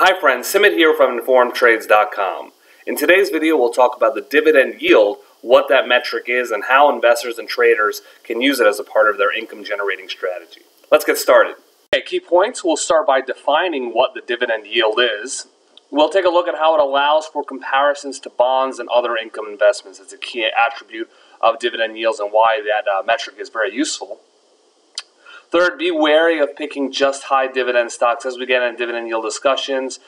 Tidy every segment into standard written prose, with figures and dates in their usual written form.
Hi friends, Simit here from informedtrades.com. In today's video we'll talk about the dividend yield, what that metric is, and how investors and traders can use it as a part of their income generating strategy. Let's get started. Okay, key points. We'll start by defining what the dividend yield is. We'll take a look at how it allows for comparisons to bonds and other income investments. It's a key attribute of dividend yields and why that metric is very useful. Third, be wary of picking just high dividend stocks. As we get into dividend yield discussions,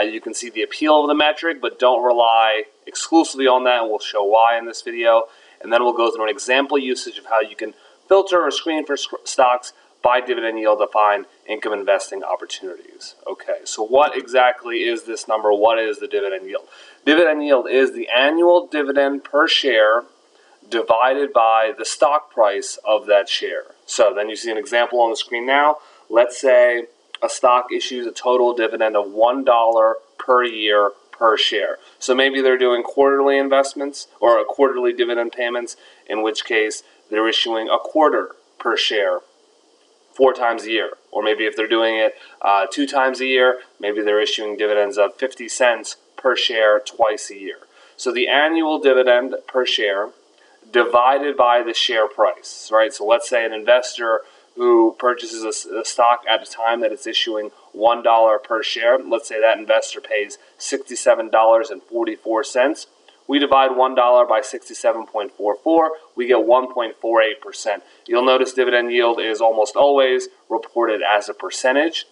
you can see the appeal of the metric, but don't rely exclusively on that, and we'll show why in this video. And then we'll go through an example usage of how you can filter or screen for stocks by dividend yield to find income investing opportunities. Okay, so what exactly is this number? What is the dividend yield? Dividend yield is the annual dividend per share divided by the stock price of that share. So then you see an example on the screen now. Let's say a stock issues a total dividend of $1 per year per share. So maybe they're doing quarterly investments or quarterly dividend payments, in which case they're issuing a quarter per share 4 times a year. Or maybe if they're doing it 2 times a year, maybe they're issuing dividends of 50 cents per share twice a year. So the annual dividend per share divided by the share price, right? So let's say an investor who purchases a stock at a time that it's issuing $1 per share. Let's say that investor pays $67.44. We divide $1 by 67.44. We get 1.48%. You'll notice dividend yield is almost always reported as a percentage.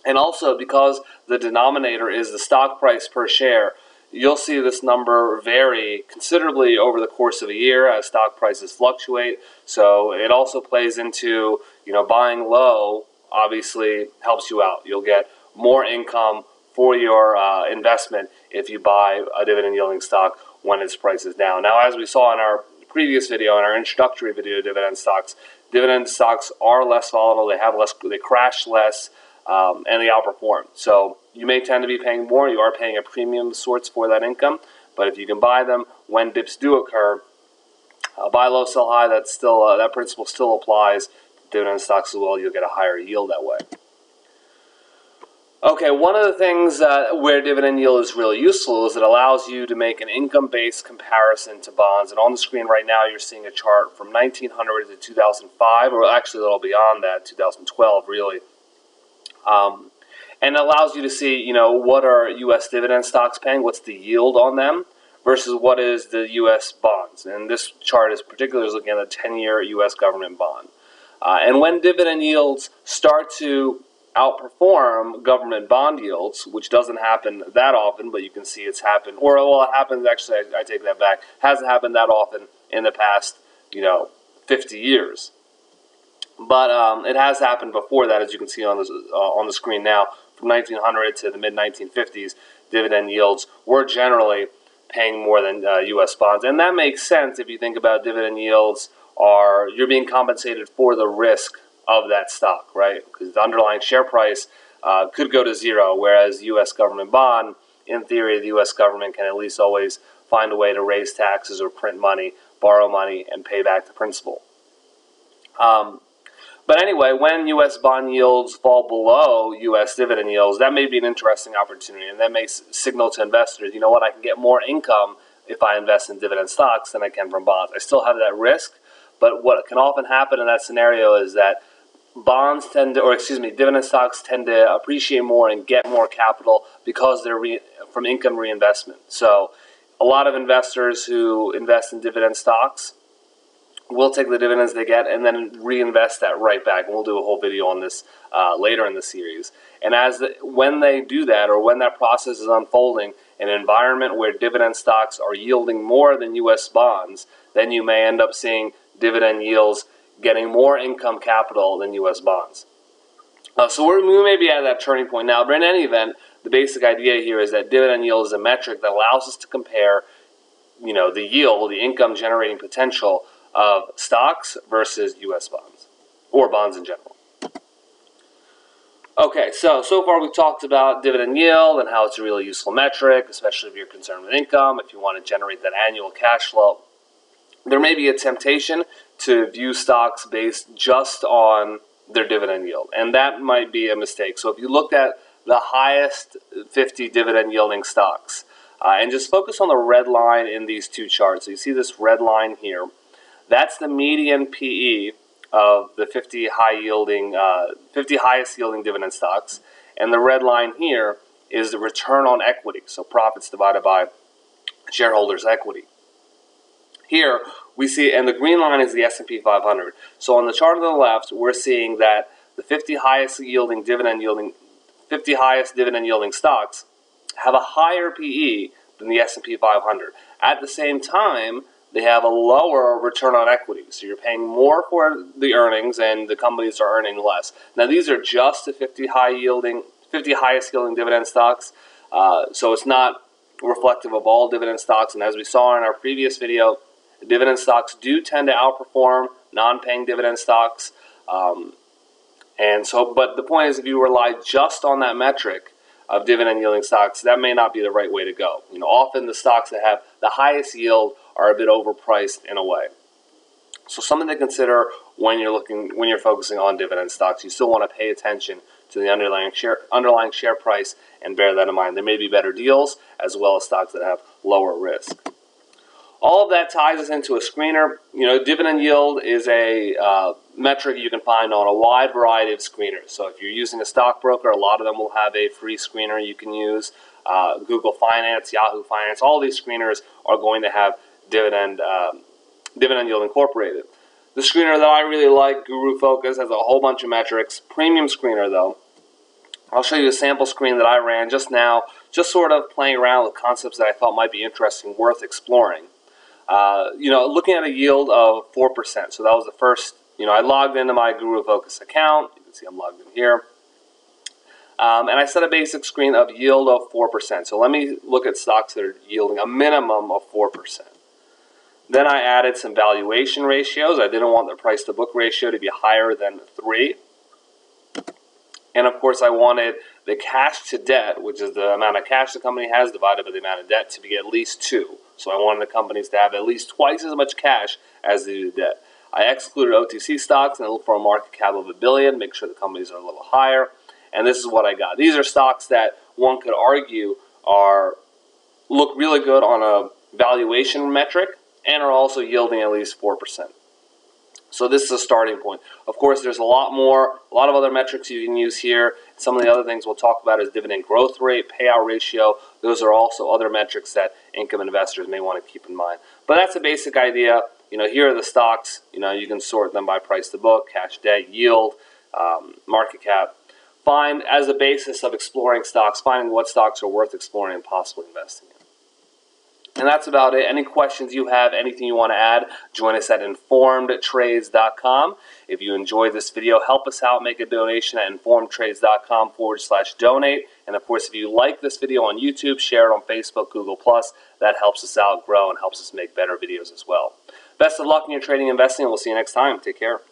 And also because the denominator is the stock price per share, you'll see this number vary considerably over the course of a year as stock prices fluctuate. So it also plays into, buying low obviously helps you out. You'll get more income for your investment if you buy a dividend yielding stock when its price is down. Now, as we saw in our previous video, in our introductory video to dividend stocks are less volatile, they crash less, and they outperform. So you may tend to be paying more. You are paying a premium of sorts for that income, but if you can buy them when dips do occur, buy low, sell high. That's still that principle still applies to dividend stocks as well. You'll get a higher yield that way. Okay, one of the things where dividend yield is really useful is it allows you to make an income-based comparison to bonds. And on the screen right now, you're seeing a chart from 1900 to 2005, or actually a little beyond that, 2012, really. And it allows you to see, what are U.S. dividend stocks paying, what's the yield on them, versus what is the U.S. bonds. And this chart is particularly looking at a 10-year U.S. government bond. And when dividend yields start to outperform government bond yields, which doesn't happen that often, but you can see it's happened, it happens, actually, I take that back, hasn't happened that often in the past, 50 years. But it has happened before that, as you can see on the screen now. From 1900 to the mid-1950s, dividend yields were generally paying more than U.S. bonds. And that makes sense if you think about dividend yields you're being compensated for the risk of that stock, right? Because the underlying share price could go to zero, whereas U.S. government bond, in theory, the U.S. government can at least always find a way to raise taxes or print money, borrow money, and pay back the principal. But anyway, when U.S. bond yields fall below U.S. dividend yields, that may be an interesting opportunity, and that may signal to investors, I can get more income if I invest in dividend stocks than I can from bonds. I still have that risk, but what can often happen in that scenario is that dividend stocks tend to appreciate more and get more capital because they're from income reinvestment. So a lot of investors who invest in dividend stocks will take the dividends they get and then reinvest that right back. And we'll do a whole video on this later in the series. And when they do that, or when that process is unfolding, in an environment where dividend stocks are yielding more than U.S. bonds, then you may end up seeing dividend yields getting more income capital than U.S. bonds. So we may be at that turning point now, but in any event, the basic idea here is that dividend yield is a metric that allows us to compare, the yield, the income generating potential of stocks versus U.S. bonds, or bonds in general. Okay, so far we've talked about dividend yield and how it's a really useful metric, especially if you're concerned with income, if you want to generate that annual cash flow. There may be a temptation to view stocks based just on their dividend yield, and that might be a mistake. So if you looked at the highest 50 dividend yielding stocks. And just focus on the red line in these two charts. So you see this red line here. That's the median PE of the 50 highest yielding dividend stocks. And the red line here is the return on equity. So profits divided by shareholders' equity. Here we see, and the green line is the S&P 500. So on the chart on the left, we're seeing that the 50 highest dividend yielding stocks have a higher PE than the S&P 500. At the same time, they have a lower return on equity. So you're paying more for the earnings and the companies are earning less. Now these are just the 50 highest yielding dividend stocks. So it's not reflective of all dividend stocks. And as we saw in our previous video, dividend stocks do tend to outperform non-paying dividend stocks. But the point is, if you rely just on that metric of dividend yielding stocks, that may not be the right way to go. Often the stocks that have the highest yield are a bit overpriced in a way. So something to consider when you're focusing on dividend stocks. You still want to pay attention to the underlying share price and bear that in mind. There may be better deals as well as stocks that have lower risk. All of that ties us into a screener. Dividend yield is a metric you can find on a wide variety of screeners. So if you're using a stockbroker, a lot of them will have a free screener you can use. Google Finance, Yahoo Finance, all these screeners are going to have dividend yield incorporated. The screener that I really like, Guru Focus, has a whole bunch of metrics. Premium screener, though, I'll show you a sample screen that I ran just now, just sort of playing around with concepts that I thought might be interesting, worth exploring. Looking at a yield of 4%. So that was the first, I logged into my Guru Focus account. You can see I'm logged in here. And I set a basic screen of yield of 4%. So let me look at stocks that are yielding a minimum of 4%. Then I added some valuation ratios. I didn't want the price to book ratio to be higher than 3. And of course I wanted the cash to debt, which is the amount of cash the company has divided by the amount of debt, to be at least 2. So I wanted the companies to have at least twice as much cash as they do debt. I excluded OTC stocks and I looked for a market cap of $1 billion, make sure the companies are a little higher. And this is what I got. These are stocks that one could argue look really good on a valuation metric and are also yielding at least 4%. So this is a starting point. Of course, there's a lot of other metrics you can use here. Some of the other things we'll talk about is dividend growth rate, payout ratio. Those are also other metrics that income investors may want to keep in mind. But that's a basic idea. Here are the stocks. You can sort them by price to book, cash debt, yield, market cap. Find as a basis of exploring stocks, finding what stocks are worth exploring and possibly investing in. And that's about it. Any questions you have, anything you want to add, join us at informedtrades.com. If you enjoyed this video, help us out. Make a donation at informedtrades.com/donate. And of course, if you like this video on YouTube, share it on Facebook, Google+. That helps us out grow and helps us make better videos as well. Best of luck in your trading and investing, and we'll see you next time. Take care.